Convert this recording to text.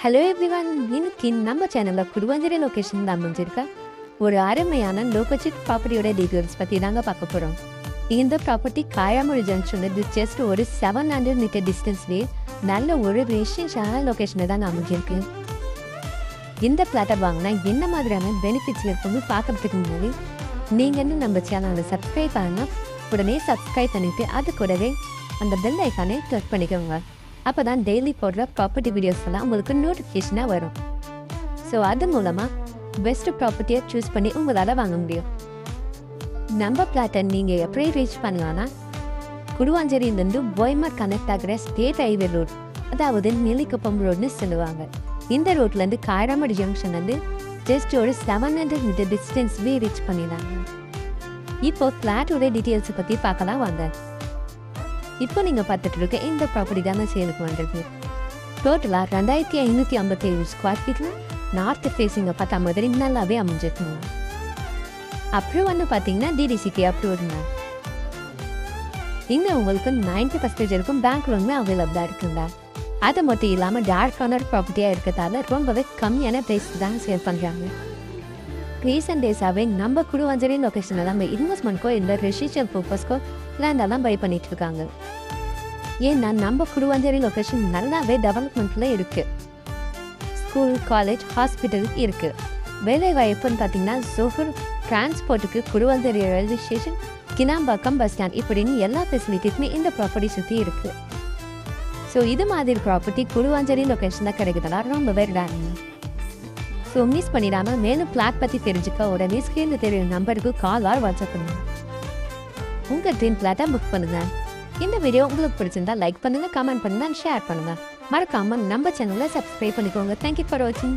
Hello everyone, இன்னைக்கு நம்ம சேனலில் குடுவாஞ்சேரி லொக்கேஷன் தான் அமைஞ்சிருக்க ஒரு அருமையான லோ பட்ஜெட் ப்ராப்பர்ட்டியோட டீட்டெயில்ஸ் பற்றி தாங்க பார்க்க போகிறோம். இந்த ப்ராப்பர்ட்டி காயாமொழி ஜங்ஷன்லேருந்து ஜஸ்ட் ஒரு 700 மீட்டர் டிஸ்டன்ஸ்லேயே நல்ல ஒரு ரெசிடென்ஷியல் லொக்கேஷனில் தான் அமைஞ்சிருக்கு. இந்த பிளாட்டை வாங்கினா என்ன மாதிரியான பெனிஃபிட்ஸ் இருக்குன்னு பார்க்கறதுக்கு முன்னாடி நீங்கள் இன்னும் நம்ம சேனலை சப்ஸ்கிரைப் பண்ணால் உடனே சப்ஸ்கிரைப் பண்ணிவிட்டு அது கூடவே அந்த பெல் ஐக்கானே கிளிக் பண்ணிக்கோங்க. அப்போ தான் டெய்லி போடுற ப்ராப்பர்ட்டி வீடியோஸ் எல்லாம் உங்களுக்கு நோட்டிஃபிகேஷனாக வரும். ஸோ அது மூலமாக பெஸ்ட் ப்ராப்பர்ட்டியை சூஸ் பண்ணி உங்களால் வாங்க முடியும். நம்ம பிளாட்டை நீங்கள் எப்படி ரீச் பண்ணலான்னா, குடுவாஞ்சேரியிலேருந்து பொய்மர் கனெக்ட் ஆகிற ஸ்டேட் ஹைவே ரோட், அதாவது நெல்லிக்குப்பம் ரோடுன்னு சொல்லுவாங்க. இந்த ரோட்லேருந்து காயராமடி ஜங்ஷன்லேருந்து ஜஸ்ட் ஒரு 700 மீட்டர் டிஸ்டன்ஸ்லேயே ரீச் பண்ணிடலாங்க. இப்போ ஃப்ளாட்டோட டீட்டெயில்ஸை பற்றி பார்க்கலாம் வாங்க. இப்போ நீங்கள் பார்த்துட்டு இருக்க இந்த ப்ராப்பர்ட்டி தானே சேலுக்கு வந்திருக்கு. டோட்டலாக 2557 ஸ்கொயர் ஃபீட்டில் நார்த் ஃபேஸிங்கை பார்த்தா மாதிரி நல்லாவே அமைஞ்சிருக்குங்க. அப்புறம் வந்து பார்த்தீங்கன்னா டிடிசிக்கு அப்ரூவ்டுங்க. இன்னும் உங்களுக்கு 90% இருக்கும் பேங்க் லோனுமே அவைலபிளாக இருக்குங்க. அது மட்டும் இல்லாமல் டார்க் கார்னர் ப்ராப்பர்ட்டியாக இருக்கிறதால ரொம்பவே கம்மியான ப்ரைஸ் தான் சேல் பண்ணுறாங்க. ரீசெண்ட் டேஸாகவே நம்ம குடுவாஞ்சேரி லொக்கேஷனில் நம்ம இன்வெஸ்ட்மெண்ட்க்கோ இல்லை ரெசிடென்ஷியல் பர்பஸ்க்கோ லேண்டெல்லாம் பை பண்ணிட்டு இருக்காங்க. ஏன்னா நம்ம குடுவாஞ்சேரி லொக்கேஷன் நல்லாவே டெவலப்மெண்ட்டில் இருக்குது. ஸ்கூல், காலேஜ், ஹாஸ்பிட்டல் இருக்குது. வேலை வாய்ப்புன்னு பார்த்தீங்கன்னா ஜோஹர் டிரான்ஸ்போர்ட்டுக்கு Guduvanchery railway station, Kilambakkam bus stand இப்படின்னு எல்லா ஃபெசிலிட்டிஸுமே இந்த ப்ராப்பர்ட்டி சுற்றி இருக்குது. ஸோ இது மாதிரி ப்ராப்பர்ட்டி குடுவாஞ்சேரி லொக்கேஷனில் கிடைக்குதெல்லாம் ரொம்பவே ரேருங்க. ஸோ மிஸ் பண்ணிடாமல் மேலும் பிளாட் பற்றி தெரிஞ்சுக்க உடனே ஸ்க்ரீனில் தெரியும் நம்பருக்கு கால் ஆர் வாட்ஸ்அப் பண்ணுங்கள். உங்கள் ட்ரீம் பிளாட்டை புக் பண்ணுங்கள். இந்த வீடியோ உங்களுக்கு பிடிச்சிருந்தா லைக் பண்ணுங்கள், கமெண்ட் பண்ணுங்கள், ஷேர் பண்ணுங்கள். மறக்காமல் நம்ம சேனலை சப்ஸ்கிரைப் பண்ணிக்கோங்க. தேங்க்யூ ஃபார் வாட்சிங்.